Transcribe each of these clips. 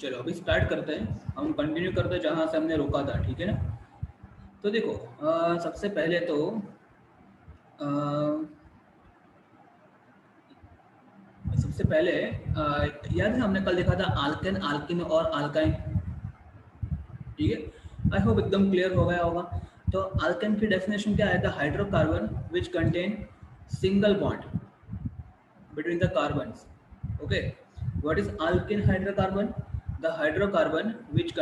चलो अभी स्टार्ट करते हैं, हम कंटिन्यू करते हैं जहाँ से हमने रोका था, ठीक है ना। तो देखो सबसे पहले तो अ, सबसे पहले याद है हमने कल देखा था आल्केन, आल्किन और अल्काइन, ठीक है। आई होप एकदम क्लियर हो गया होगा। तो अल्केन की डेफिनेशन क्या है? The hydrocarbon which contain single bond between the carbons. Okay, what is alkene hydrocarbon? The hydrocarbon which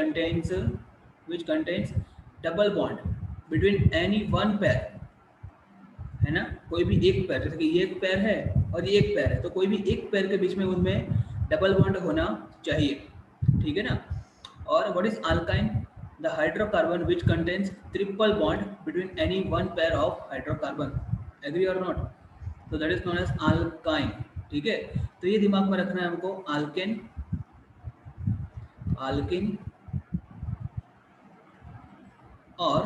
contains double bond between any one pair, है ना। कोई भी एक पैर, जैसे कि ये एक पैर है और ये एक पैर है, तो कोई भी एक पैर के बीच में उनमें डबल बॉन्ड होना चाहिए, ठीक है ना। और what is alkyne? The hydrocarbon which contains triple bond between any one pair of hydrocarbon. Agree और नॉट? तो that is known as alkyne, ठीक है। तो ये दिमाग में रखना है हमको, अल्केन, अल्किन और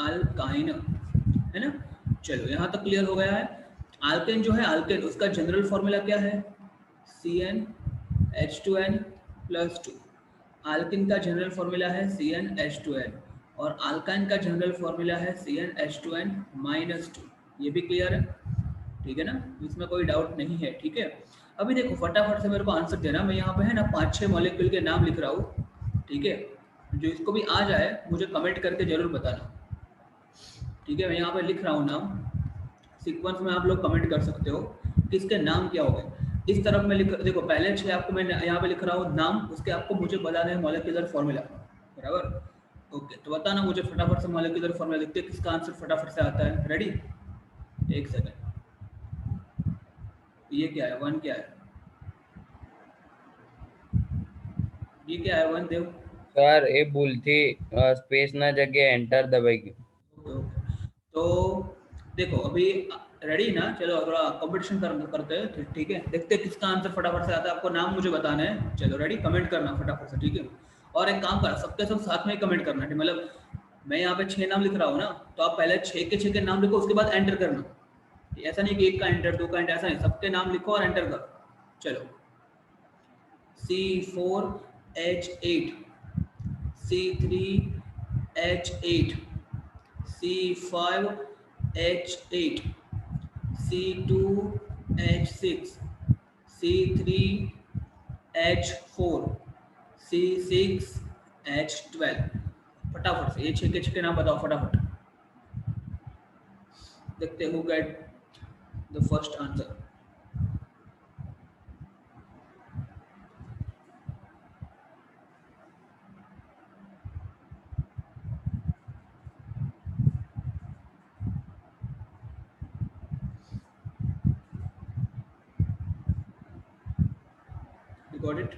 अल्काइन, है ना। चलो यहाँ तक क्लियर हो गया है। अल्केन जो है, अल्केन उसका जनरल फॉर्मूला क्या है? CnH2n plus 2। अल्किन का जनरल फॉर्मूला है CnH2n और अल्काइन का जनरल फॉर्मूला है CnH2n माइनस 2। ये भी क्लियर है, ठीक है ना, इसमें कोई डाउट नहीं है, ठीक है। अभी देखो फटाफट से मेरे को आंसर देना, मैं यहाँ पे है ना 5-6 मॉलिक्यूल के नाम लिख रहा हूँ, ठीक है। जो इसको भी आ जाए मुझे कमेंट करके जरूर बताना, ठीक है। मैं यहाँ पे लिख रहा हूँ नाम, सीक्वेंस में आप लोग कमेंट कर सकते हो किसके नाम क्या हो गए। इस तरफ में लिख, देखो पहले 6 आपको मैं यहाँ पे लिख रहा हूँ नाम, उसके आपको मुझे बताना है मॉलिक्यूलर फॉर्मूला, बराबर। ओके, तो बताना मुझे फटाफट से मॉलिक्यूलर फॉर्मूला, देखते हैं किसका आंसर फटाफट से आता है। रेडी? एक सेकंड, ये क्या है? वन क्या है? ये क्या है? वन देव? सर એ ભૂલથી સ્પેસ ના જગ્યાએ એન્ટર દબાઈ ગયું. ओके ओके, तो देखो अभी रेडी ना, चलो थोड़ा कंपटीशन करते हैं, ठीक है। देखते हैं किसका आंसर फटाफट से आता है, आपको नाम मुझे बताना है। चलो रेडी, कमेंट करना फटाफट से, ठीक है। और एक काम कर, सबके सब साथ में ही कमेंट करना, मतलब मैं यहाँ पे 6 नाम लिख रहा हूँ ना, तो आप पहले 6 के नाम लिखो, उसके बाद एंटर करना। ऐसा नहीं कि एक का एंटर, दो का एंटर, ऐसा नहीं, सबके नाम लिखो और एंटर करो। चलो, C4H8, C3H8, C5H8, C2H6, C3H4, C6H12। फटाफट से ये 6 के नाम बताओ फटाफट, देखते who get the first answer. You got it?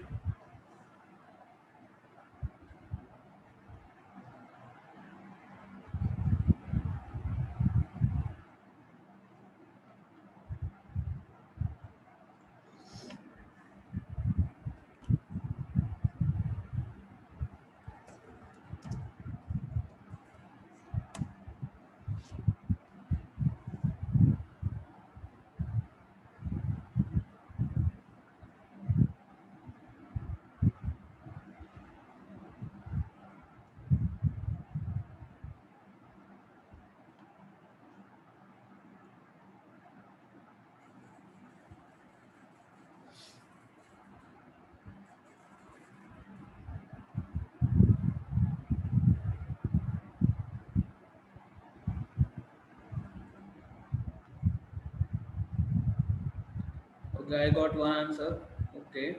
Okay, I got one answer. Okay.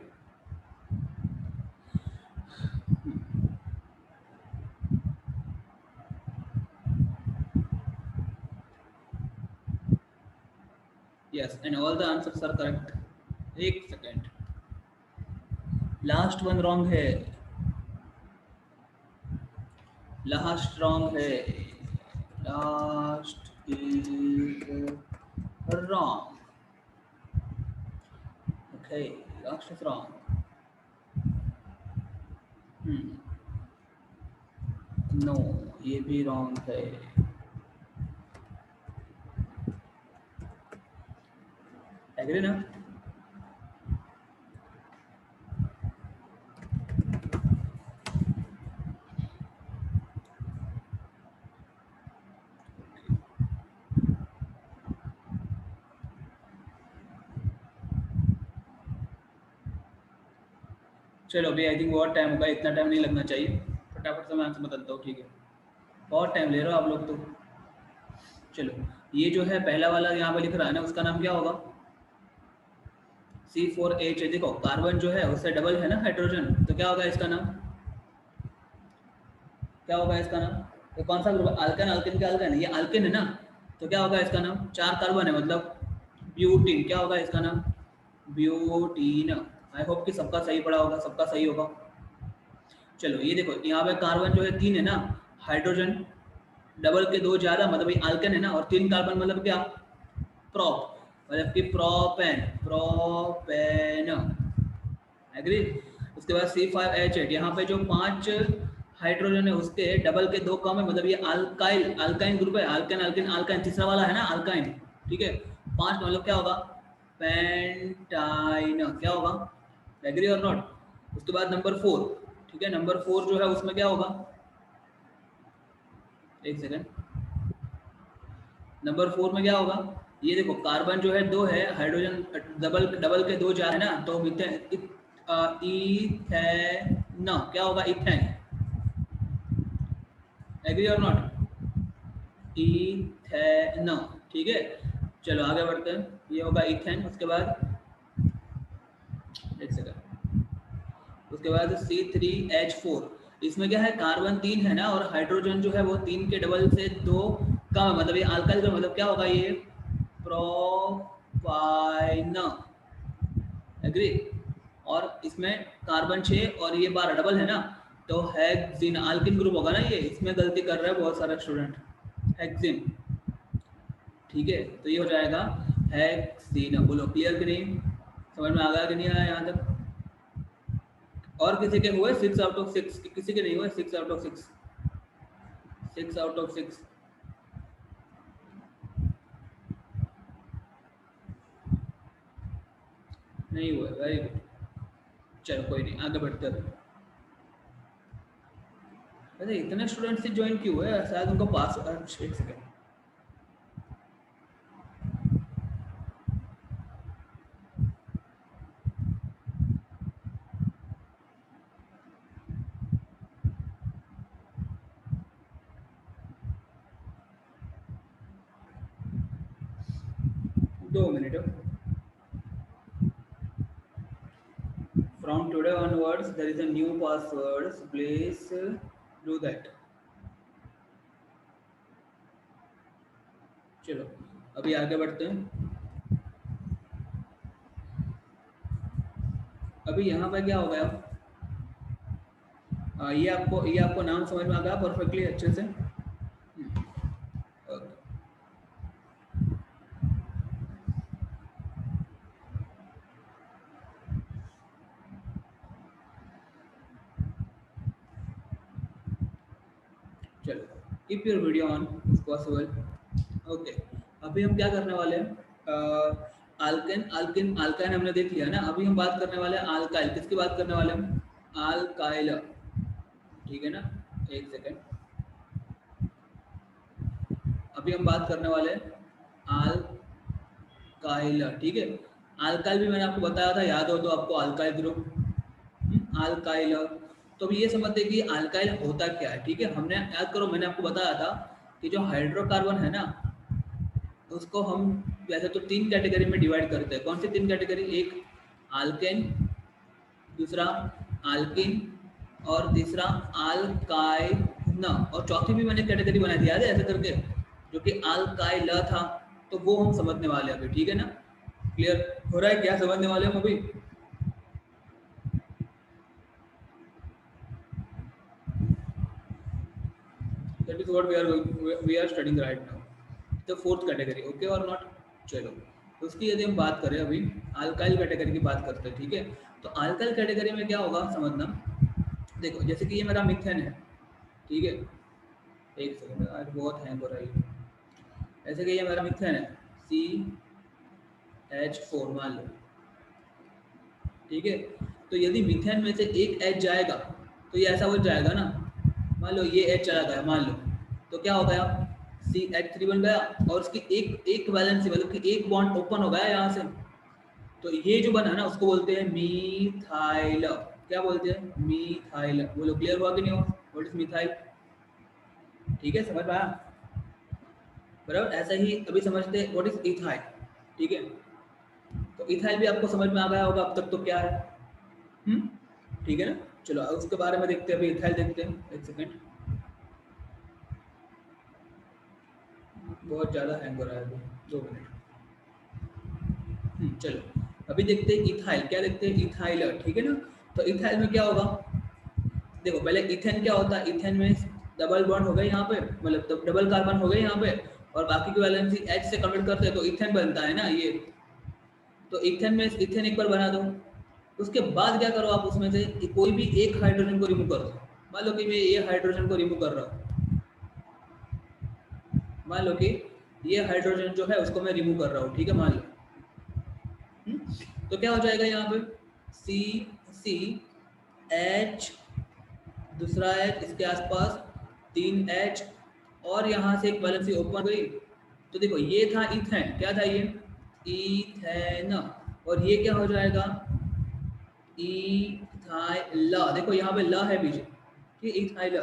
Yes, and all the answers are correct. एक सेकेंड, लास्ट वन रॉन्ग है, लास्ट रॉन्ग है, last is wrong. Okay, last is wrong. No, ये भी wrong है। Agree ना? चलो अभी I think बहुत टाइम होगा, इतना टाइम नहीं लगना चाहिए, फटाफट से मैं आंसर बताता हूँ, ठीक है। बहुत टाइम ले रहे हो आप लोग तो। चलो ये जो है पहला वाला यहाँ पे लिख रहा है ना, उसका नाम क्या होगा? C4H। देखो कार्बन जो है उससे डबल है ना हाइड्रोजन, तो क्या होगा इसका नाम? क्या होगा इसका नाम? तो कौन सा ग्रुप? अल्केन। अल्केन क्या अल्केन? ये अल्केन है ना, तो क्या होगा इसका नाम? 4 कार्बन है मतलब ब्यूटीन। क्या होगा इसका नाम? ब्यूटीन। आई होप कि सबका सही पड़ा होगा, सबका सही होगा। चलो ये देखो यहाँ पे कार्बन जो है 3 है ना, हाइड्रोजन डबल के 2 ज्यादा मतलब ये अल्केन है ना, और 3 कार्बन मतलब क्या? प्रोप, मतलब कि प्रोपेन। Propane, agree. उसके बाद C5H8, यहाँ पे जो 5 हाइड्रोजन है उसके डबल के 2 कम है, मतलब ये अल्काइल, अल्काइन ग्रुप है। अल्केन अल्केन अल्काइन तीसरा वाला है ना अल्काइन, ठीक है। 5 मतलब क्या होगा? पेंटाइन। क्या होगा? एग्री और नॉट? उसके बाद नंबर 4, ठीक है, नंबर 4 जो है उसमें क्या होगा? एक सेकेंड, नंबर 4 में क्या होगा? ये देखो कार्बन जो है 2 है, हाइड्रोजन डबल डबल के 2 जा है ना, तो इथेन, इथेन क्या होगा? इथेन, एग्री और नॉट? इथेन, ठीक है। चलो आगे बढ़ते हैं, ये होगा इथेन। उसके बाद एक सेकंड, उसके बाद C3H4, इसमें क्या है? कार्बन 3 है ना, और हाइड्रोजन जो है वो 3 के डबल से 2 कम है, मतलब ये अल्काइल का मतलब क्या होगा? ये प्रोपाइन, एग्री। और इसमें कार्बन 6 और ये 12 डबल है ना, तो हेक्सिन, अल्किन ग्रुप होगा ना ये। इसमें गलती कर रहा है बहुत सारा स्टूडेंट, हेक्सिन, ठीक है। तो ये हो जाएगा हेक्सिन। बोलो क्लियर कि नहीं? समझ में आ गया कि नहीं आया यहाँ तक? और किसी के हुए 6 आउट ऑफ 6? किसी के नहीं हुए 6 आउट ऑफ 6? 6 आउट ऑफ 6 नहीं हुए, वेरी गुड। चलो कोई नहीं, आगे बढ़ते हैं। अरे इतने स्टूडेंट्स ज्वाइन क्यों हुए? शायद उनको पास, एक सेकेंड, दो minute. From today onwards, there is a new password. So please do that. चलो अभी आगे बढ़ते हैं। अभी यहाँ पे क्या हो गया? ये आपको नाम समझ में आ गया परफेक्टली अच्छे से? Okay. चलो keep your video on if possible. Okay, अभी हम क्या करने वाले हैं? अल्केन अल्किन अल्काइन हमने देख लिया ना, अभी हम बात करने वाले हैं अल्काइल। किसकी बात करने वाले हैं? अल्काइल, ठीक है ना। एक सेकेंड, अभी हम बात करने वाले हैं अल्काइल, ठीक है। अल्काइल भी मैंने आपको बताया था, याद हो तो आपको, अल्काइल ग्रुप, अल्काइल। तो अभी ये समझते हैं कि अल्काइल होता क्या है, ठीक है। हमने याद करो, मैंने आपको बताया था कि जो हाइड्रोकार्बन है ना, उसको हम वैसे तो 3 कैटेगरी में डिवाइड करते हैं। कौन सी 3 कैटेगरी? एक अल्केन, दूसरा अल्किन, और तीसरा अल्काइल, और चौथी भी मैंने कैटेगरी बनाई थी, याद है ऐसे करके, जो कि अल्काइल था। तो वो हम समझने वाले हैं अभी, ठीक है ना। क्लियर हो रहा है क्या? समझने वाले हम अभी? That is what we are studying right now, the fourth category, okay or not? चलो तो उसकी यदि हम बात करें, अभी अल्काइल कैटेगरी की बात करते हैं, ठीक है। तो अल्काइल कैटेगरी में क्या होगा समझना। देखो जैसे कि ये मेरा मिथेन है, ठीक है। एक सेकंड, आज बहुत हैंग हो रहा है। जैसे कि ये मेरा मिथेन है CH4 मान लो, ठीक है। तो यदि मिथेन में से एक H जाएगा तो ये ऐसा हो जाएगा ना, मान लो ये H चला गया मान लो, तो क्या हो गया? CH3 बन गया, और उसकी एक एक वैलेंसी मतलब कि एक बॉन्ड ओपन हो गया यहाँ से, तो ये जो बना ना उसको बोलते हैं मीथाइल। क्या बोलते हैं? मीथाइल। बोलो क्लियर हुआ कि नहीं हुआ? What is methyl? ठीक है, समझ में आया? बराबर। ऐसा ही अभी समझते हैं व्हाट इज इथाइल। ठीक है, तो इथाइल भी आपको समझ में आ गया होगा अब तक तो क्या है। ठीक है ना। चलो उसके बारे में देखते हैं, अभी इथाइल देखते हैं। एक सेकेंड, बहुत ज़्यादा हैंग हो रहा है अभी, 2 मिनट। चलो अभी देखते हैं इथाइल। क्या देखते हैं? इथाइल। ठीक है ना। तो इथाइल में क्या होगा? देखो पहले इथेन क्या होता है? इथेन में डबल बॉन्ड हो गए यहाँ पे, मतलब डबल कार्बन हो गए यहाँ पे, और बाकी की वैलेंसी H से कन्वर्ट करते हैं तो इथेन बनता है ना ये। तो इथेन में इथेन एक बार बना दो, उसके बाद क्या करो आप, उसमें से कोई भी एक हाइड्रोजन को रिमूव कर दो। मान लो कि मैं ये हाइड्रोजन को रिमूव कर रहा हूँ, मान लो कि ये हाइड्रोजन जो है उसको मैं रिमूव कर रहा हूँ। ठीक है, मान लो। तो क्या हो जाएगा यहाँ पे? CH, दूसरा H इसके आसपास, 3H, और यहाँ से एक वैलेंसी ओपन गई। तो देखो ये था इथेन। क्या था ये? इथेन। और ये क्या हो जाएगा? इथाइल। देखो यहाँ पे ल है पीछे, ठीक है, इथाइल।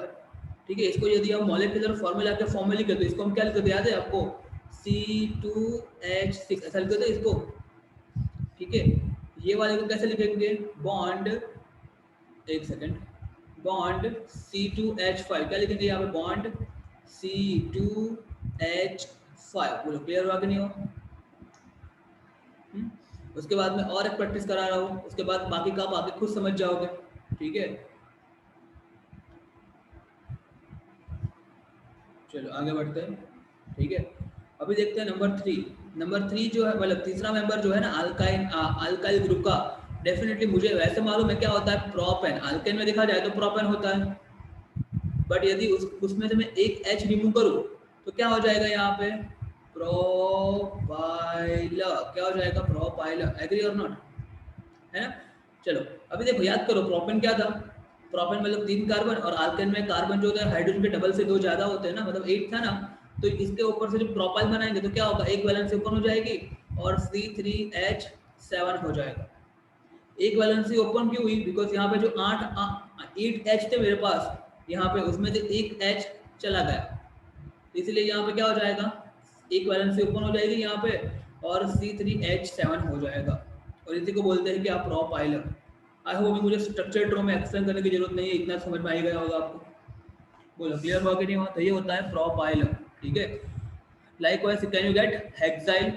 ठीक है, इसको यदि हम मॉलिक्यूलर फॉर्मूला के फॉर्म में लिखे तो इसको हम क्या लिखते थे? याद है आपको? C2H6 ऐसा लिखते थे इसको। ठीक है, ये वाले को कैसे लिखेंगे? बॉन्ड, एक सेकेंड, बॉन्ड C2H5। क्या लिखेंगे यहाँ पे? Bond C2H5। बोलो क्लियर हुआ कि नहीं हुआ? उसके बाद में और एक प्रैक्टिस करा रहा हूँ, उसके बाद बाकी का आप आगे खुद समझ जाओगे। ठीक है, चलो आगे बढ़ते हैं। ठीक है, अभी देखते हैं नंबर 3 जो है, मतलब तीसरा मेंबर जो है ना अल्काइल ग्रुप का, डेफिनेटली मुझे वैसे मालूम है क्या होता है? प्रोपेन। अल्केन में देखा जाए तो प्रोपेन होता है, बट यदि उसमें से मैं एक H रिमूव करूँ तो क्या हो जाएगा यहाँ पे? प्रोपाइल। क्या हो जाएगा? प्रोपाइल। एग्री और नॉट? है ना। चलो अभी देखो, याद करो प्रोपेन क्या था? प्रोपेन मतलब 3 कार्बन, और अल्केन में कार्बन जो होता है हाइड्रोजन के डबल से 2 ज्यादा होते हैं ना, मतलब 8 था ना। तो इसके ऊपर से जो प्रोपाइल बनाएंगे तो क्या होगा? एक वैलेंसी ओपन हो जाएगी और C3H7 हो जाएगा। एक वैलेंसी ओपन क्यों हुई? बिकॉज यहाँ पे जो 8H थे मेरे पास यहाँ पे, उसमें से एक H चला गया, इसलिए यहाँ पे क्या हो जाएगा? एक वैलेंसी ओपन हो जाएगी यहाँ पे और C3H7 हो जाएगा, और इसी को बोलते हैं कि आप प्रोपाइल। आई होप मुझे स्ट्रक्चर ड्रॉ में एक्सप्लेन करने की जरूरत नहीं है, इतना समझ में आ ही गया होगा आपको। बोलो क्लियर हुआ कि नहीं हुआ? तो ये होता है प्रोपाइल। ठीक है, likewise can you get hexyl?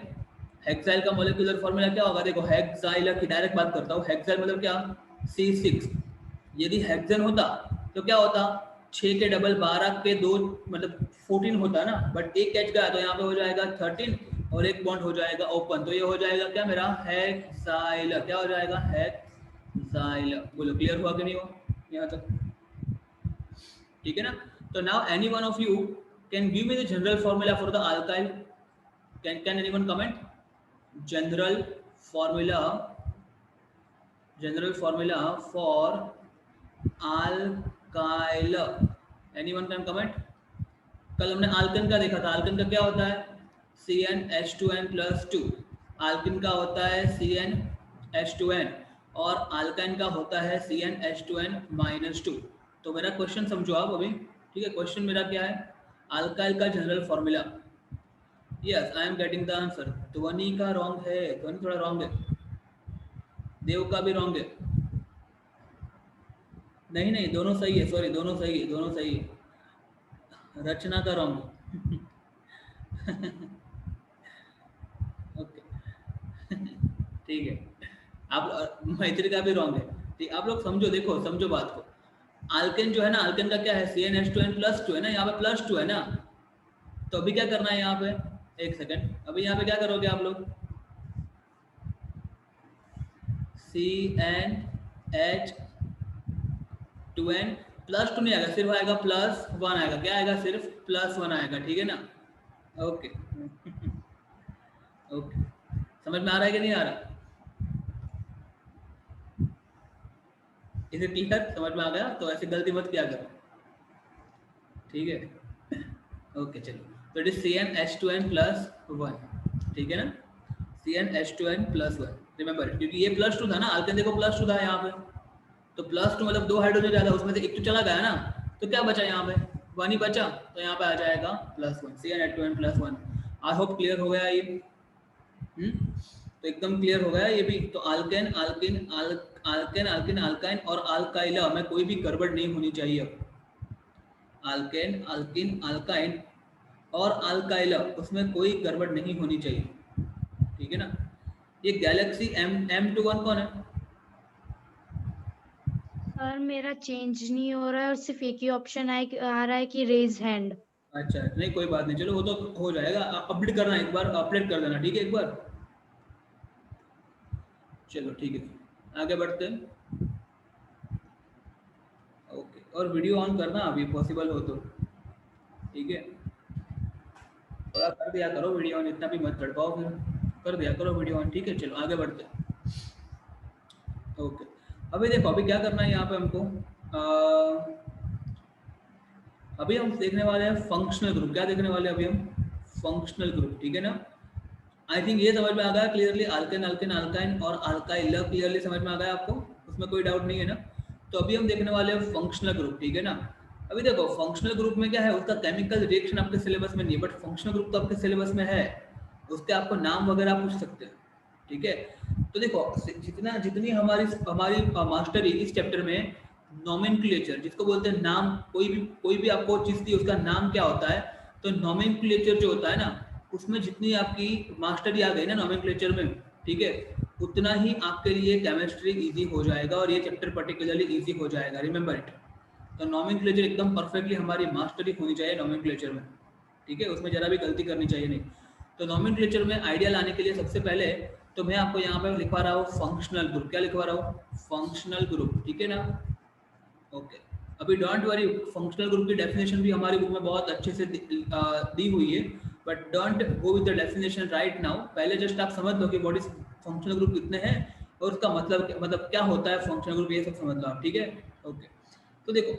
Hexyl का मॉलिक्यूलर फॉर्मूला क्या होगा? देखो हेक्साइल की डायरेक्ट बात करता हूँ। हेक्साइल मतलब क्या? C6। यदि हेक्सेन होता तो क्या होता? 6 के डबल 12 के 2 मतलब 14 होता ना, बट एक कैच गया तो यहाँ पे हो जाएगा 13, और एक बॉन्ड हो जाएगा ओपन, तो ये हो जाएगा क्या मेरा? हेक्साइल। क्या हो जाएगा? हेक्साइल। बोलो क्लियर हुआ कि नहीं हुआ यहाँ तक? ठीक है ना। तो now any one of you can give me the general formula for the alkyl. Can anyone comment? General formula, general formula for alkyl. Anyone can comment? कल हमने आल्कन का देखा था। आल्कन का क्या होता है? CnH2n+2। आल्किन का होता है CnH2n, और आल्काइन का होता है CnH2n-2। तो मेरा क्वेश्चन समझो आप अभी। ठीक है, क्वेश्चन मेरा क्या है? अल्काइल का general formula. Yes, I am getting the answer. ध्वनि का रॉन्ग है, ध्वनि थोड़ा रॉन्ग है, देव का भी रॉन्ग है। नहीं नहीं, दोनों सही है, सॉरी, दोनों सही है, दोनों सही है। रचना का रॉन्ग। ओके, ठीक है। आप मैत्री का भी रॉन्ग है। ठीक, आप लोग समझो, देखो समझो बात को। आल्केन जो है ना, आल्केन का क्या है? CnH2n+2 है ना, यहाँ पे +2 है ना। तो अभी क्या करना है यहाँ पे? एक सेकंड, अभी यहाँ पे क्या करोगे आप लोग? CnH2n+2 नहीं आएगा, सिर्फ आएगा +1 आएगा। क्या आएगा? सिर्फ +1 आएगा। ठीक है ना। ओके ओके, समझ में आ रहा है कि नहीं आ रहा? इसे क्लियर समझ में आ गया? तो ऐसी गलती मत किया करो, ठीक है। ओके चलो, तो इट इज CnH2n+1। ठीक है ना, CnH2n+1। रिमेंबर, क्योंकि ये +2 था ना, अल्केन देखो +2 था यहाँ पे, तो +2 मतलब 2 हाइड्रोजन ज़्यादा, उसमें से एक तो चला गया ना, तो क्या बचा यहाँ पे, 1 ही बचा, तो यहाँ पे आ जाएगा +1, CnH2n +1। आई होप क्लियर हो गया ये। तो एकदम क्लियर हो गया ये भी। तो आल्केन आल्किन आल्केन आल्किन अल्काइन और अल्काइला में कोई भी गड़बड़ नहीं होनी चाहिए। अब आल्केन आल्किन अल्काइन और अल्काइला, उसमें कोई गड़बड़ नहीं होनी चाहिए, ठीक है ना। ये गैलेक्सी M21 कौन है? सर मेरा चेंज नहीं हो रहा है और सिर्फ एक ही ऑप्शन आ रहा है कि रेज हैंड। अच्छा नहीं कोई बात नहीं, चलो वो तो हो जाएगा, अपडेट करना, एक बार अपडेट कर देना, ठीक है एक बार। चलो ठीक है आगे बढ़ते हैं। ओके, और वीडियो ऑन करना अभी पॉसिबल हो तो, ठीक है। थोड़ा कर दिया करो वीडियो ऑन, इतना भी मत तड़पाओ, फिर कर दिया करो वीडियो ऑन, ठीक है। चलो आगे बढ़ते हैं। ओके, अभी देखो अभी क्या करना है यहाँ पे हमको, अभी हम देखने वाले हैं फंक्शनल ग्रुप। क्या देखने वाले हैं अभी हम? फंक्शनल ग्रुप, ठीक है ना। आई थिंक ये समझ में आ गया क्लियरली, अल्केन अल्केन अल्काइन और अल्काइल क्लियरली समझ में आ गया आपको, उसमें कोई डाउट नहीं है ना। तो अभी हम देखने वाले हैं फंक्शनल ग्रुप, ठीक है ना। अभी देखो फंक्शनल ग्रुप में क्या है, उसका केमिकल रिएक्शन आपके सिलेबस में नहीं है, बट फंक्शनल ग्रुप तो आपके सिलेबस में है, उसके आपको नाम वगैरह पूछ सकते हैं, ठीक है। तो देखो जितनी हमारी हमारी मास्टरी इस चैप्टर में, नोमेनक्लेचर जिसको बोलते हैं नाम, कोई भी आपको चीज़ दी उसका नाम क्या होता है, तो नोमेनक्लेचर जो होता है ना, उसमें जितनी आपकी मास्टरी आ गई ना नोमेनक्लेचर में, ठीक है, उतना ही आपके लिए केमिस्ट्री इजी हो जाएगा और ये चैप्टर पर्टिकुलरली इजी हो जाएगा, रिमेंबर इट। तो नोमेनक्लेचर एकदम परफेक्टली हमारी मास्टरी होनी चाहिए नोमेनक्लेचर में, ठीक है, उसमें जरा भी गलती करनी चाहिए नहीं। तो नोमेनक्लेचर में आइडिया लाने के लिए सबसे पहले तो मैं आपको यहाँ पे लिखवा रहा हूँ फंक्शनल ग्रुप। क्या लिखवा रहा हूँ? फंक्शनल ग्रुप, ठीक है ना। ओके, अभी डोंट वरी, फंक्शनल ग्रुप की डेफिनेशन भी हमारी बुक में बहुत अच्छे से दी हुई है, but don't go with the definition right now. पहले जस्ट आप समझ लो कि व्हाट इज फंक्शनल ग्रुप कितने हैं और उसका मतलब क्या होता है फंक्शनल ग्रुप, ये सब समझ लो आप, ठीक है। ओके, तो देखो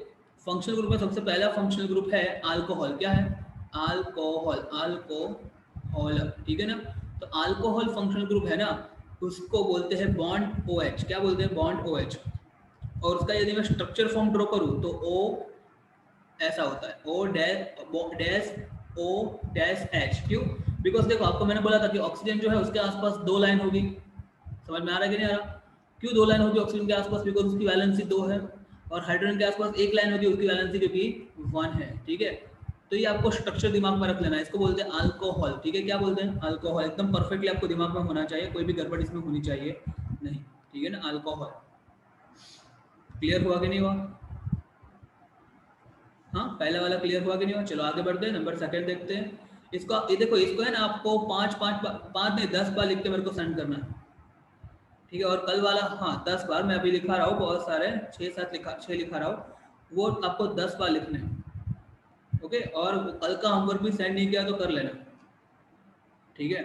फंक्शनल ग्रुप में सबसे पहला फंक्शनल ग्रुप है अल्कोहल। क्या है? अल्कोहल, अल्कोहल, ठीक है ना। तो अल्कोहल फंक्शनल ग्रुप है ना, उसको बोलते हैं बॉन्ड OH। क्या बोलते हैं? Bond OH। और उसका यदि मैं स्ट्रक्चर फॉर्म ड्रॉ करूँ तो O ऐसा होता है, O-H। क्यों? बिकॉज देखो आपको मैंने बोला था कि ऑक्सीजन जो है उसके आसपास 2 लाइन होगी, समझ में आ रहा है कि नहीं आ रहा? क्यों 2 लाइन होगी ऑक्सीजन के आसपास? बिकॉज उसकी वैलेंसी 2 है, और हाइड्रोजन के आसपास 1 लाइन होगी, उसकी वैलेंसी जो कि 1 है, ठीक है। तो ये आपको स्ट्रक्चर दिमाग में रख लेना है, इसको बोलते हैं अल्कोहल, ठीक है। क्या बोलते हैं? अल्कोहल, एकदम परफेक्टली आपको दिमाग में होना चाहिए, कोई भी गड़बड़ इसमें होनी चाहिए नहीं, ठीक है ना। अल्कोहल क्लियर हुआ कि नहीं हुआ? हाँ, पहला वाला क्लियर हुआ कि नहीं हुआ? चलो आगे बढ़ते हैं, नंबर सेकंड देखते हैं। इसको ये देखो, इसको है ना आपको 5 नहीं 10 बार लिख के मेरे को सेंड करना है, ठीक है। और कल वाला हाँ 10 बार, मैं अभी लिखा रहा हूँ बहुत सारे, 6 लिखा रहा हूँ, वो आपको 10 बार लिखने हैं, ओके। और कल का होमवर्क भी सेंड नहीं किया तो कर लेना, ठीक है।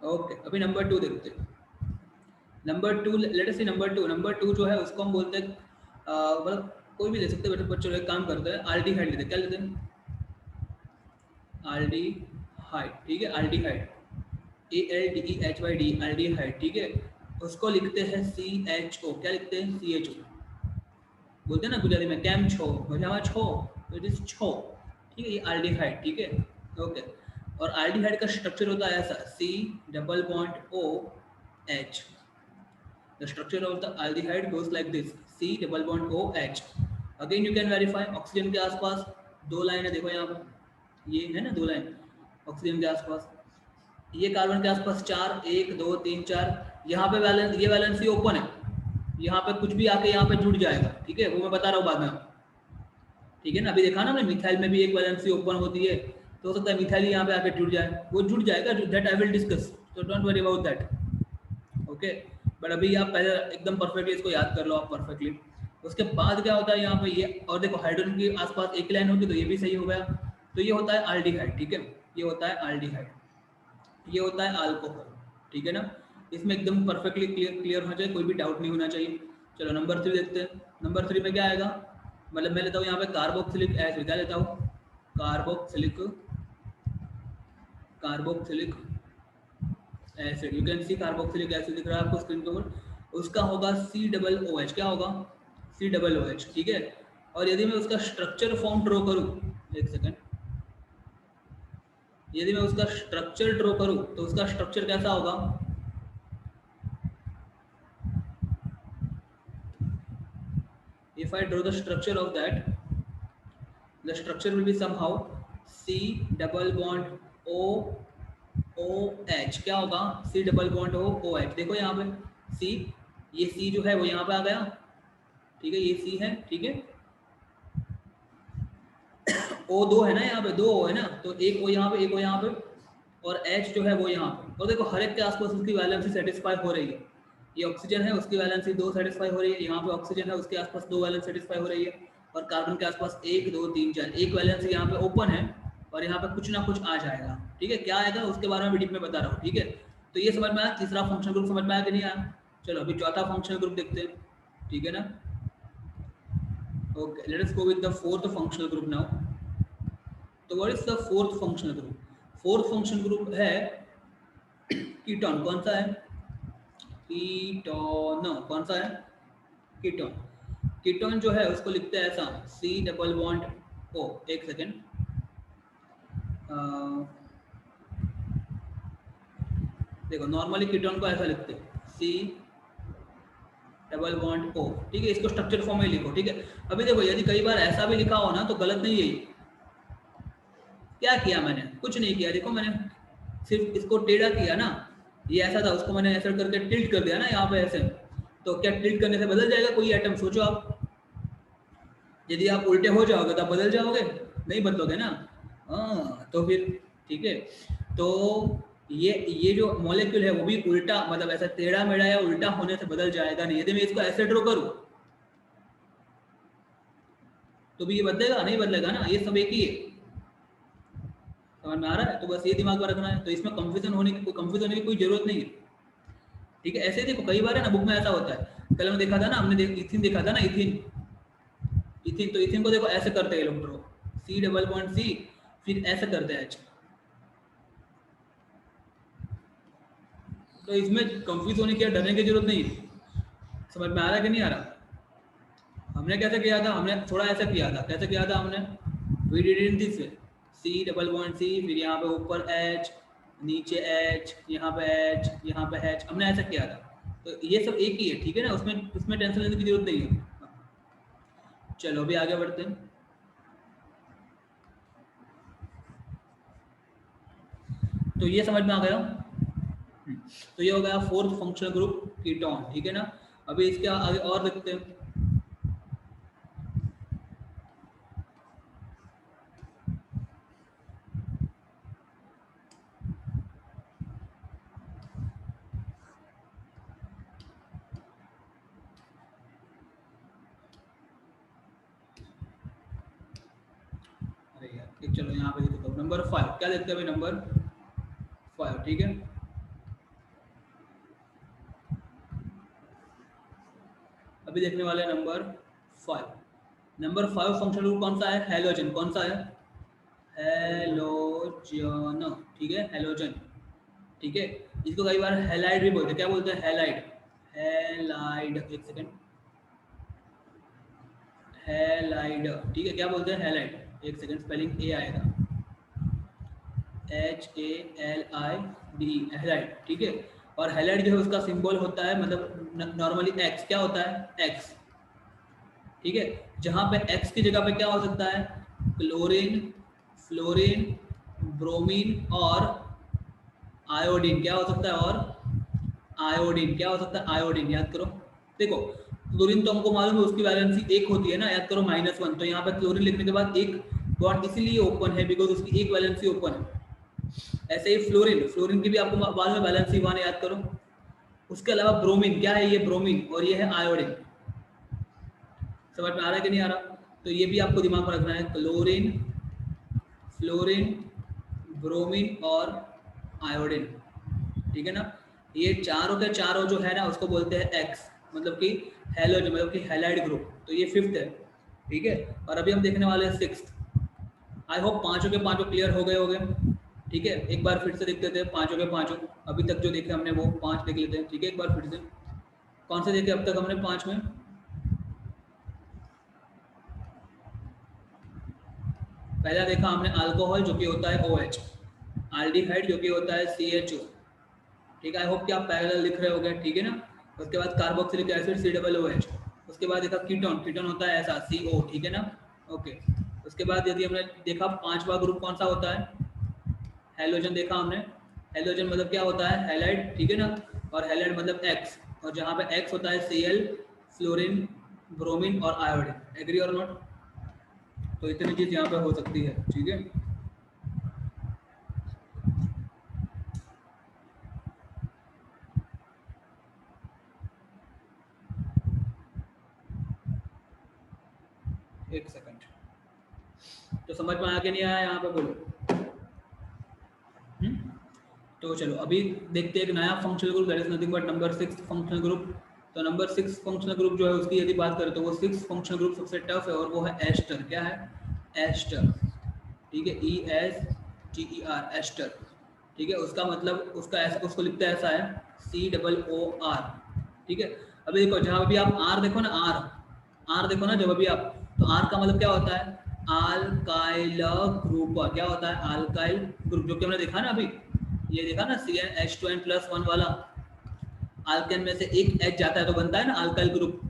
ओके, अभी नंबर 2 देखते हैं। Number 2, let us see number 2 जो है उसको हम बोलते हैं, मतलब कोई भी ले सकते हैं, बच्चों एक काम करते हैं, आल्डिहाइड लेते हैं। क्या लेते हैं? आल्डिहाइड, ठीक है। आल्डिहाइड, ALDEHYD, आल्डिहाइड, ठीक है। उसको लिखते हैं CHO। क्या लिखते हैं? CHO बोलते हैं ना गुजराती में, कैम छो, मजामा छो, तो इट इज छो, ठीक है। ये आल्डिहाइड, ठीक है, ओके। और आल्डिहाइड का स्ट्रक्चर होता है ऐसा, C+OH। The structure of the aldehyde goes like this, C+OH। Again you can verify, oxygen के आसपास 2 लाइन है, देखो यहाँ पर, ये है ना 2 लाइन ऑक्सीजन के आसपास, ये कार्बन के आसपास 4, 1 2 3 4। यहाँ पे वैलेंस, ये वैलेंसी ओपन है, यहाँ पे कुछ भी आके यहाँ पे जुड़ जाएगा, ठीक है, वो मैं बता रहा हूँ बाद में, ठीक है ना। अभी देखा ना हमने, मिथाइल में भी एक वैलेंसी ओपन होती है, तो हो सकता है मिथाइल यहाँ पे आके जुड़ जाए, वो जुड़ जाएगा, दैट आई विल डिस्कस, तो don't worry about that, okay. But अभी आप पहले एकदम परफेक्टली इसको याद कर लो आप परफेक्टली। उसके बाद क्या होता है यहाँ पे, ये और देखो हाइड्रोजन के आसपास 1 लाइन होगी, तो ये भी सही हो गया। तो ये होता है आल्डिहाइड, ठीक है, ये होता है आल्डिहाइड, ये होता है अल्कोहल, ठीक है ना। इसमें एकदम परफेक्टली क्लियर होना चाहिए, कोई भी डाउट नहीं होना चाहिए। चलो नंबर 3 देखते हैं। नंबर 3 में क्या आएगा, मतलब मैं लेता हूँ यहाँ पे कार्बोक्सिलिक एसिड। क्या लेता हूँ? Carboxylic acid, you can see carboxylic acid दिख रहा है आपको स्क्रीन के ऊपर, उसका होगा COOH, क्या होगा COOH, ठीक है। और यदि मैं उसका स्ट्रक्चर फॉर्म ड्रॉ करूं, एक सेकेंड, यदि मैं उसका स्ट्रक्चर ड्रॉ करूं तो उसका स्ट्रक्चर कैसा होगा, if I draw the structure of that, the structure will be somehow C double bond OH, क्या होगा C double bond OH, देखो यहाँ पे C, ये C जो है वो यहाँ पे आ गया, ठीक है, ये C है, ठीक है, O दो है ना, यहाँ पे 2 O है ना, तो एक O यहाँ पे, एक O यहाँ पे, और H जो है वो यहाँ पे, और देखो हर एक के आसपास उसकी वैलेंसी सेटिस्फाई हो रही है, ये ऑक्सीजन है उसकी वैलेंसी 2 सेटिस्फाई हो रही है, यहाँ पे ऑक्सीजन है उसके आसपास 2 वैलेंसी सेटिस्फाई हो रही है, और कार्बन के आसपास 1 2 3 4 एक वैलेंसी यहाँ पे ओपन है, और यहाँ पे कुछ ना कुछ आ जाएगा, ठीक है, क्या आएगा उसके बारे में डीप में बता रहा हूँ, ठीक है। तो ये समझ में आया, तीसरा फंक्शनल ग्रुप समझ में आया कि नहीं आया। चलो अभी चौथा फंक्शनल ग्रुप देखते हैं, ठीक है ना। Okay, let us go with the fourth functional group now. तो what is the fourth functional group? Fourth functional group है कीटोन, कौन सा है, कीटोन, कौन सा है, कीटोन। कीटोन जो है उसको लिखते हैं ऐसा C डबल बॉन्ड O, एक सेकेंड, देखो नॉर्मली कीटोन को ऐसा लिखते हैं C डबल बॉन्ड O, ठीक है, इसको स्ट्रक्चर फॉर्म में लिखो, ठीक है। अभी देखो यदि कई बार ऐसा भी लिखा हो ना तो गलत नहीं है, क्या किया मैंने, कुछ नहीं किया, देखो मैंने सिर्फ इसको टेढ़ा किया ना, ये ऐसा था उसको मैंने ऐसा करके टिल्ट कर दिया ना यहाँ पे ऐसे, तो क्या टिल्ट करने से बदल जाएगा कोई एटम, सोचो आप, यदि आप उल्टे हो जाओगे तो आप बदल जाओगे, नहीं बदलोगे ना, हाँ, तो फिर ठीक है। तो ये जो मॉलिक्यूल है वो भी उल्टा, मतलब ऐसा टेढ़ा मेढ़ा या उल्टा होने से बदल जाएगा नहीं, यदि मैं इसको ऐसे ड्रॉ करूं तो भी ये बदलेगा, नहीं बदलेगा ना, ये सब एक ही है, समझ में आ रहा है। तो बस ये दिमाग में रखना है, तो इसमें कंफ्यूजन होने की कोई जरूरत नहीं है, ठीक है। ऐसे देखो कई बार है ना बुक में ऐसा होता है, कल हमने देखा था ना, हमने इथिन देखा था ना, इथिन, तो इथिन को देखो ऐसे करते हैं लोग draw, C double bond C, फिर ऐसे करते हैं H, तो इसमें कंफ्यूज होने की, डरने की जरूरत नहीं है, समझ में आ रहा है कि नहीं आ रहा। हमने कैसे किया था, हमने थोड़ा ऐसा किया था, कैसे किया था हमने, we did in this way, C double bond C, फिर यहाँ पे ऊपर H, नीचे H, यहाँ पे H, यहाँ पे H, हमने ऐसा किया था। तो ये सब एक ही है, ठीक है ना, उसमें टेंशन लेने की जरूरत नहीं है। चलो अभी आगे बढ़ते हैं। तो ये समझ में आ गया, तो ये हो गया फोर्थ फंक्शनल ग्रुप कीटोन, ठीक है ना। अभी इसके आगे और देखते हैं, चलो यहाँ पे देखो नंबर 5, क्या देखते हैं भाई, नंबर 5, ठीक है। अभी देखने वाले नंबर 5। नंबर 5 फंक्शनल ग्रुप कौन सा है, हेलोजन, कौन सा है, हेलोजन, ठीक है, हेलोजन, ठीक है। इसको कई बार हेलाइड भी बोलते हैं, क्या बोलते हैं, हेलाइड, हेलाइड, एक सेकेंड, हेलाइड, ठीक है, क्या बोलते हैं, हेलाइड, एक सेकेंड, स्पेलिंग ए आएगा, HALID, हेलाइड, ठीक है। और हेलाइड जो है उसका सिंबल होता है, मतलब नॉर्मली X, क्या होता है X, ठीक है। जहाँ पे X की जगह पे क्या हो सकता है, क्लोरीन, फ्लोरीन, ब्रोमीन और आयोडीन, क्या हो सकता है, और आयोडीन, क्या हो सकता है, आयोडीन, याद करो। देखो क्लोरीन तो हमको मालूम है उसकी वैलेंसी 1 होती है ना, याद करो -1, तो यहाँ पे क्लोरीन लिखने के बाद एक बॉन्ड इसीलिए ओपन है बिकॉज उसकी एक वैलेंसी ओपन है। ऐसे ही फ्लोरीन की भी आपको बाद में वैलेंसी 1, याद करो। उसके अलावा ब्रोमीन, क्या है, ये ब्रोमीन और ये है आयोडीन, समझ में आ रहा है कि नहीं आ रहा। तो ये भी आपको दिमाग में रखना है, क्लोरीन, फ्लोरीन, ब्रोमीन और आयोडीन, ठीक है ना। ये चारों के चारों जो है ना उसको बोलते हैं X, मतलब कि हेलोजन, मतलब कि हेलाइड ग्रुप। तो ये 5th है, ठीक है। और अभी हम देखने वाले हैं 6th। आई होप पांचों के पांचों क्लियर हो गए होंगे, ठीक है, एक बार फिर से देख लेते हैं पांचों के पांचों, अभी तक जो देखे हमने वो 5 देख लेते हैं। ठीक है, एक बार फिर से कौन से देखे अब तक हमने 5 में? पहला देखा हमने अल्कोहल जो कि होता है OH, एल्डिहाइड जो कि होता है CHO। ठीक है, आई होप कि आप पैरेलल लिख रहे होगे। ठीक है ना, उसके बाद कार्बोक्सिलिक एसिड COOH, उसके बाद देखा कीटोन, कीटोन होता है ऐसा CO। ठीक है ना, ओके। उसके बाद यदि हमने देखा पांचवा ग्रुप कौन सा होता है, हेलोजन देखा हमने। हेलोजन मतलब क्या होता है, हैलाइड। ठीक है ना, और हैलाइड मतलब X, और जहाँ पे X होता है Cl, फ्लोरीन, ब्रोमीन और आयोडीन। एग्री और नॉट? तो इतनी चीज यहाँ पे हो सकती है। ठीक है, एक सेकंड, तो समझ में आया कि नहीं आया यहाँ पे, बोलो। तो चलो अभी देखते हैं एक नया functional group, that is nothing but number 6 functional group. तो नंबर 6 फंक्शनल ग्रुप जो है उसकी यदि बात करें तो वो 6 फंक्शनल ग्रुप सबसे टफ है, और वो है एस्टर। क्या है? एस्टर। ठीक है, ESTER, एस्टर। ठीक है, उसका मतलब उसका ऐसा, उसको लिखते हैं ऐसा है COOR। ठीक है, अभी देखो जहाँ भी आप R देखो ना, R देखो ना जब भी आप, तो R का मतलब क्या होता है? Alkyl group. क्या होता है? अल्काइल ग्रुप, जो कि हमने देखा ना अभी, ये देखा ना CnH2n+1 वाला, अल्केन में से एक H जाता है तो बनता है ना अल्काइल ग्रुप।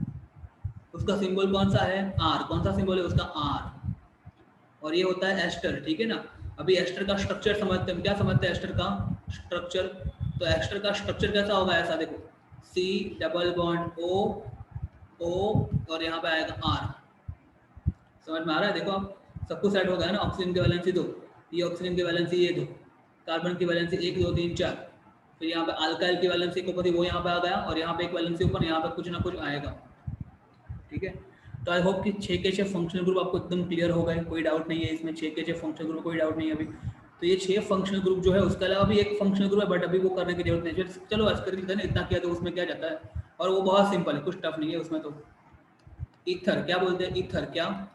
उसका सिंबल कौन सा है? R। कौन सा सिंबल है उसका? R। और ये होता है एस्टर। ठीक है ना, अभी एस्टर का स्ट्रक्चर समझते हैं। क्या समझते हैं एस्टर का स्ट्रक्चर? तो एस्टर का स्ट्रक्चर कैसा होगा? ऐसा देखो, C डबल बॉन्ड O और यहाँ पे आएगा R। समझ में आ रहा है? देखो आप, सब कुछ सेट हो गया ना। ऑक्सीजन की वैलेंसी 2, ये ऑक्सीजन की वैलेंसी ये 2, कार्बन की वैलेंसी 1 2 3 4, फिर यहाँ पे अल्काइल की वैलेंसी को पति वो यहाँ पे आ गया, और यहाँ पे एक वैलेंसी ऊपर, यहाँ पे कुछ ना कुछ आएगा। ठीक है, तो आई होप कि 6 के 6 फंक्शनल ग्रुप आपको एकदम क्लियर हो गए, कोई डाउट नहीं है इसमें। 6 के 6 फंक्शनल ग्रुप, कोई डाउट नहीं है अभी। तो ये 6 फंक्शनल ग्रुप जो है, उसके अलावा भी एक फंक्शनल ग्रुप है, बट अभी वो करने की जरूरत नहीं है। चलो आज कर लेते हैं ना, इतना किया तो उसमें क्या जाता है, और वो बहुत सिंपल है, कुछ टफ नहीं है उसमें। तो ईथर, क्या बोलते हैं? ईथर। क्या?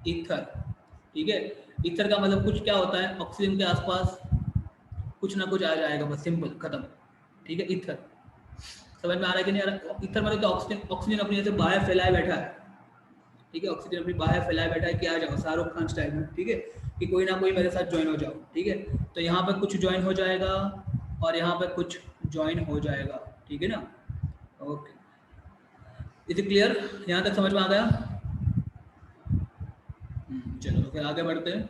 ईथर। ठीक है, ईथर का मतलब कुछ क्या होता है? ऑक्सीजन के आसपास कुछ ना कुछ आ जाएगा, बस सिंपल, खत्म। ठीक है, ईथर। समझ में आ रहा है कि नहीं आ रहा? ईथर मतलब ऑक्सीजन अपनी जैसे बाहर फैलाए बैठा है। ठीक है, ऑक्सीजन अपनी बाहर फैलाए बैठा है कि आ जाओ शाहरुख खान स्टाइल में। ठीक है, कि कोई ना कोई मेरे साथ ज्वाइन हो जाओ। ठीक है, तो यहाँ पे कुछ ज्वाइन हो जाएगा और यहाँ पे कुछ ज्वाइन हो जाएगा। ठीक है ना, ओके। Is it clear? यहाँ तक समझ में आ गया? चलो तो फिर आगे बढ़ते हैं।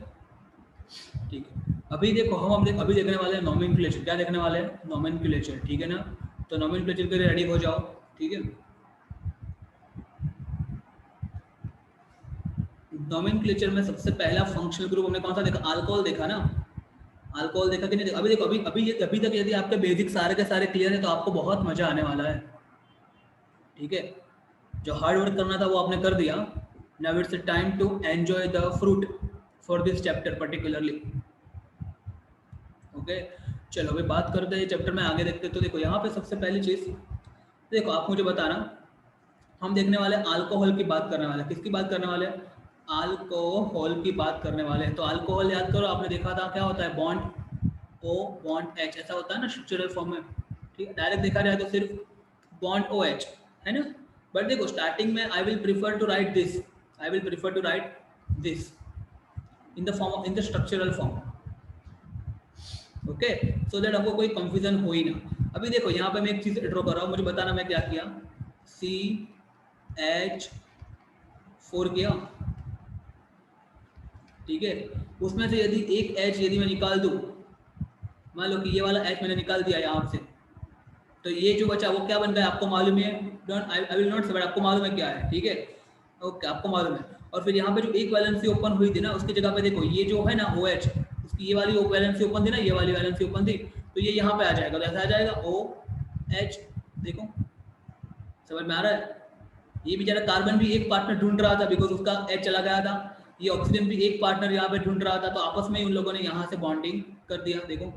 ठीक है, अभी देखो अभी देखने वाले हैं नोमेनक्लेचर। क्या देखने वाले हैं? नोमेनक्लेचर। ठीक है ना, तो नोमेनक्लेचर के लिए रेडी हो जाओ। ठीक है, नोमेनक्लेचर में सबसे पहला फंक्शनल ग्रुप हमने कौन सा देखा? अल्कोहल देखा ना। अल्कोहल देखा कि नहीं देखा? अभी देखो, अभी तक यदि आपके बेसिक सारे के सारे क्लियर है तो आपको बहुत मजा आने वाला है। ठीक है, जो हार्ड वर्क करना था वो आपने कर दिया। Now it's time to enjoy the fruit for this chapter particularly. Okay, चलो अभी बात करते हैं चैप्टर में आगे देखते हैं। तो देखो यहाँ पे सबसे पहली चीज देखो, आप मुझे बताना, हम देखने वाले अल्कोहल की बात करने वाले। किसकी बात करने वाले? अल्कोहल की बात करने वाले हैं। तो अल्कोहल याद करो, आपने देखा था क्या होता है? बॉन्ड O बॉन्ड H, ऐसा होता है ना स्ट्रक्चरल फॉर्म में। ठीक है, डायरेक्ट देखा जाए तो सिर्फ बॉन्ड OH है ना, बट देखो स्टार्टिंग में I will prefer to write this in the form, in the structural form. Okay, so that आपको कोई कंफ्यूजन हो ही ना। अभी देखो यहाँ पे मैं एक चीज ड्रॉ कर रहा हूँ, मुझे बताना मैं क्या किया। CH4 किया। ठीक है, उसमें से यदि एक H यदि मैं निकाल दूं, मान लो कि ये वाला H मैंने निकाल दिया यहाँ से, तो ये जो बचा वो क्या बन गया आपको मालूम है? डोंट आई विल नॉट से, बट आपको मालूम है क्या है। ठीक है, ओके, आपको मालूम है। और फिर यहाँ पे जो एक वैलेंसी ओपन हुई थी ना, उसकी जगह पे देखो ये जो है ना OH, उसकी ये वाली वैलेंसी ओपन थी ना, ये वाली वैलेंसी ओपन थी, तो ये यहाँ पे आ जाएगा। तो ऐसा आ जाएगा OH। देखो समझ में आ रहा है? ये बेचारा कार्बन भी एक पार्टनर ढूंढ रहा था, बिकॉज उसका H चला गया था। ये ऑक्सीजन भी एक पार्टनर यहाँ पे ढूंढ रहा था, तो आपस में उन लोगों ने यहाँ से बॉन्डिंग कर दिया। देखो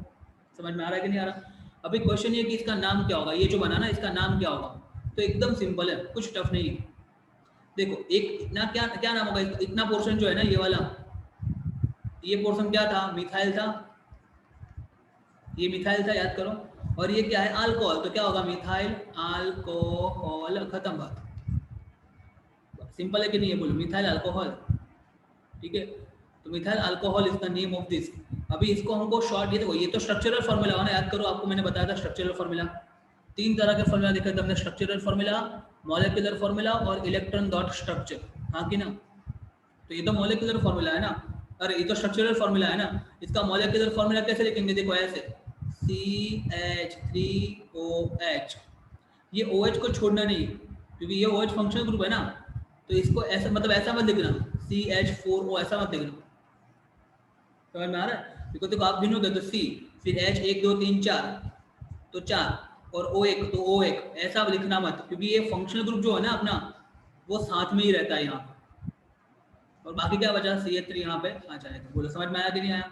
समझ में आ रहा है कि नहीं आ रहा? अभी क्वेश्चन ये कि इसका नाम क्या होगा, ये जो बना ना इसका नाम क्या होगा? तो एकदम सिंपल है, कुछ टफ नहीं है। देखो एक इतना क्या नाम होगा? इतना पोर्शन जो है ना, ये वाला, ये पोर्शन क्या था? मिथाइल था। ये मिथाइल था, याद करो, और ये क्या है अल्कोहल, तो क्या होगा मिथाइल अल्कोहल, खत्म बात। सिंपल है कि नहीं है, बोलो मिथाइल अल्कोहल, ठीक है। तो methyl alcohol is the name of this. अभी इसको हमको शॉर्ट, ये देखो ये तो स्ट्रक्चरल फॉर्मूला है ना, याद करो आपको मैंने बताया था स्ट्रक्चरल फॉर्मूला, तीन तरह के फॉर्मूला देखा था हमने, स्ट्रक्चरल फॉर्मूला, मॉलिक्यूलर फॉर्मूला और इलेक्ट्रॉन डॉट स्ट्रक्चर, हाँ कि ना। तो ये तो मॉलिक्यूलर फॉर्मूला है ना, अरे ये तो स्ट्रक्चरल फॉर्मूला है ना। इसका मॉलिक्यूलर फॉर्मूला कैसे लिखेंगे, देखो ऐसे CH3OH, ये OH को छोड़ना नहीं क्योंकि ये OH फंक्शनल ग्रुप है ना, तो इसको ऐसा मतलब ऐसा मत लिखना CH4O, ऐसा मत लिखना, समझ में आ रहा है। देखो आप गिनोगे तो C, फिर H 1 2 3 4, तो 4, और O1 तो O1, ऐसा लिखना मत, क्योंकि ये फंक्शनल ग्रुप जो है ना अपना वो साथ में ही रहता है यहाँ पे, और बाकी क्या बचा CH3 यहाँ पे आ जाएगा। बोलो समझ में आया कि नहीं आया।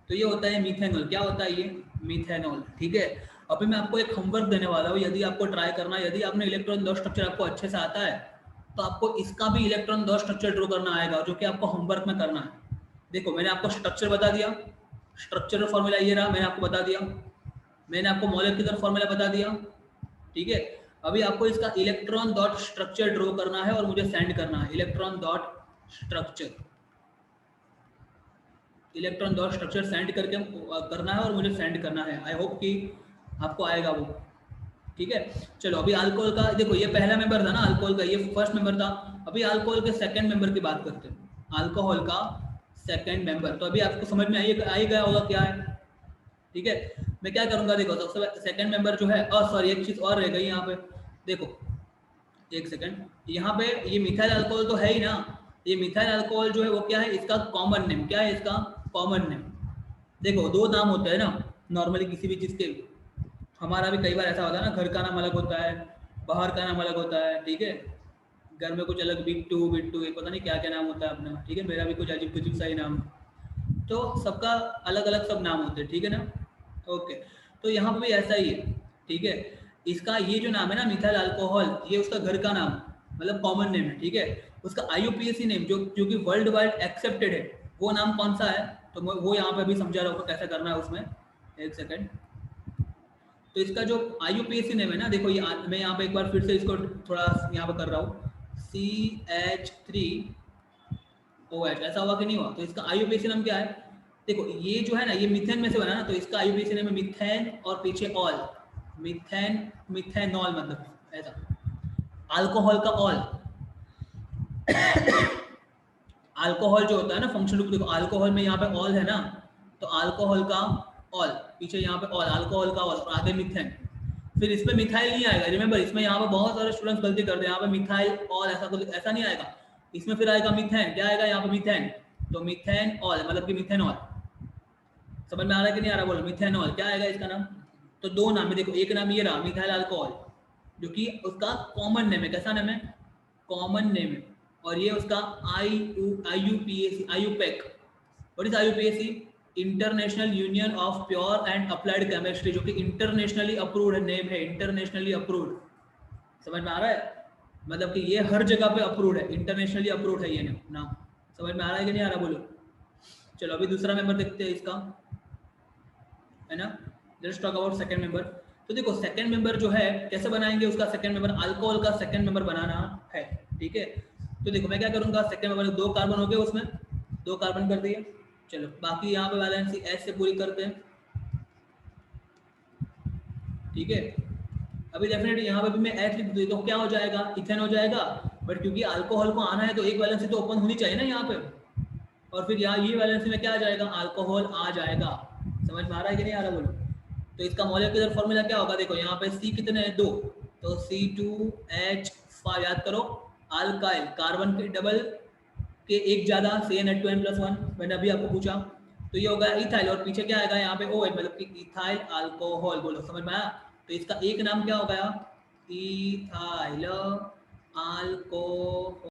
तो ये होता है मीथेनॉल, क्या होता है ये मीथेनॉल, ठीक है। अभी मैं आपको एक होमवर्क देने वाला हूँ, यदि आपको ट्राई करना है, यदि आपने इलेक्ट्रॉन डॉट स्ट्रक्चर आपको अच्छे से आता है तो आपको इसका भी इलेक्ट्रॉन डॉट स्ट्रक्चर ड्रॉ करना आएगा, जो कि आपको होमवर्क में करना है। देखो मैंने आपको स्ट्रक्चर बता दिया, स्ट्रक्चरल फॉर्मूला ये रहा, मैंने आपको बता दिया, मैंने आपको मॉलिक्यूलर फॉर्मूला बता दिया, ठीक है। अभी आपको इसका इलेक्ट्रॉन डॉट स्ट्रक्चर ड्रॉ करना है और मुझे सेंड करना है, electron dot structure, electron dot structure send करके करना है और मुझे सेंड करना है। आई होप कि आपको आएगा वो, ठीक है। चलो अभी अल्कोहल का देखो, ये पहला मेंबर था ना अल्कोहल का, ये फर्स्ट मेंबर था। अभी अल्कोहल के सेकंड मेंबर की बात करते हैं, अल्कोहल का सेकंड मेंबर। तो अभी आपको समझ में आई गया होगा क्या है, ठीक है। मैं क्या करूंगा, देखो सबसे सेकंड मेंबर जो है, सॉरी एक चीज और रह गई यहाँ पे, देखो एक सेकंड, यहाँ पे ये मिथाइल अल्कोहल तो है ही ना, ये मिथाइल अल्कोहल जो है वो क्या है, इसका कॉमन नेम क्या है, इसका कॉमन नेम। देखो दो नाम होते हैं ना नॉर्मली किसी भी चीज के, हमारा भी कई बार ऐसा होता है ना, घर का नाम अलग होता है, बाहर का नाम अलग होता है, ठीक है। घर में कुछ अलग बिट्टू बिट्टू एक पता नहीं क्या क्या नाम होता है अपना, ठीक है। मेरा भी कुछ अजीब कुछ सा ही नाम, तो सबका अलग अलग सब नाम होते हैं, ठीक है ना। ओके, तो यहाँ पे भी ऐसा ही है, ठीक है। इसका ये जो नाम है ना मिथाइल अल्कोहल, ये उसका घर का नाम मतलब कॉमन नेम है, ठीक है। उसका IUPAC नेम जो कि वर्ल्ड वाइड एक्सेप्टेड है, वो नाम कौन सा है, तो मैं वो यहाँ पे भी समझा रहा हूँ कैसे करना है उसमें, एक सेकेंड। तो इसका जो IUPAC नेम है ना, देखो ये मैं यहाँ पे एक बार फिर से इसको थोड़ा यहाँ पे कर रहा हूँ, CH3OH, ऐसा हुआ कि नहीं हुआ। तो इसका IUPAC नाम क्या है, देखो ये जो है ना ये मीथेन में से बना ना, तो इसका IUPAC नेम है मीथेन और पीछे ऑल, मीथेन मीथेनॉल, मतलब ऐसा अल्कोहल का ऑल। अल्कोहल जो होता है ना फंक्शनल ग्रुप, देखो अल्कोहल में यहाँ पे ऑल है ना, तो अल्कोहल का ऑल, पीछे यहाँ पे ऑल, अल्कोहल का ऑल, और आगे मिथेन। फिर इसमें मिथाइल नहीं आएगा, रिमेंबर इसमें यहाँ पे बहुत सारे स्टूडेंट्स गलती करते हैं, यहाँ पे मिथाइल ऑल ऐसा कुछ ऐसा नहीं आएगा, इसमें फिर आएगा मिथेन, क्या आएगा यहाँ पे मिथेन, तो मिथेन ऑल मतलब कि मिथेनॉल। समझ में आ रहा है कि नहीं आ रहा, बोलो मिथेनॉल क्या आएगा इसका नाम। तो दो नाम है, देखो एक नाम ये रहा मिथाइल अल्कोहल, जो कि उसका कॉमन नेम है, कैसा नेम है, कॉमन नेम है। और ये उसका IUPAC, IUPAC, what is IUPAC, international union of pure and applied chemistry, जो कि इंटरनेशनली अप्रूव्ड नेम है, इंटरनेशनली अप्रूव्ड। समझ में आ रहा है, मतलब कि ये हर जगह पे अप्रूव्ड है, इंटरनेशनली अप्रूव्ड है ये नाम। समझ में आ रहा है कि नहीं आ रहा, बोलो। चलो अभी दूसरा मेंबर देखते हैं इसका, है ना। Let's talk about second member. तो देखो सेकंड मेंबर जो है कैसे बनाएंगे उसका सेकंड मेंबर, अल्कोहल का सेकंड मेंबर बनाना है, ठीक है। तो देखो मैं क्या करूंगा, सेकंड मेंबर 2 कार्बन हो गए उसमें, 2 कार्बन कर दिए। चलो बाकी यहाँ पे वैलेंसी एच से पूरी करते हैं, ठीक है। अभी डेफिनेटली यहाँ पे भी मैं एच लिख देता हूँ, क्या हो जाएगा, इथेन हो जाएगा। बट क्योंकि अल्कोहल को आना है तो एक वैलेंसी तो ओपन होनी चाहिए ना यहाँ पे, और फिर यहाँ ये वैलेंसी में क्या आ जाएगा, अल्कोहल आ जाएगा। समझ में आ रहा है कि नहीं आ रहा, बोलो। तो इसका मॉलिक्यूलर फॉर्मूला क्या होगा, देखो यहाँ पे C कितने हैं, 2, तो C2H5, याद करो अल्काइल, कार्बन के डबल के एक ज्यादा, CnH2n+1, मैंने अभी आपको पूछा। तो ये होगा इथाइल, और पीछे क्या आएगा यहाँ पे OH, मतलब कि इथाइल अल्कोहल। बोलो समझ में आया। तो इसका एक नाम क्या हो गया, इथाइल अल्कोहल।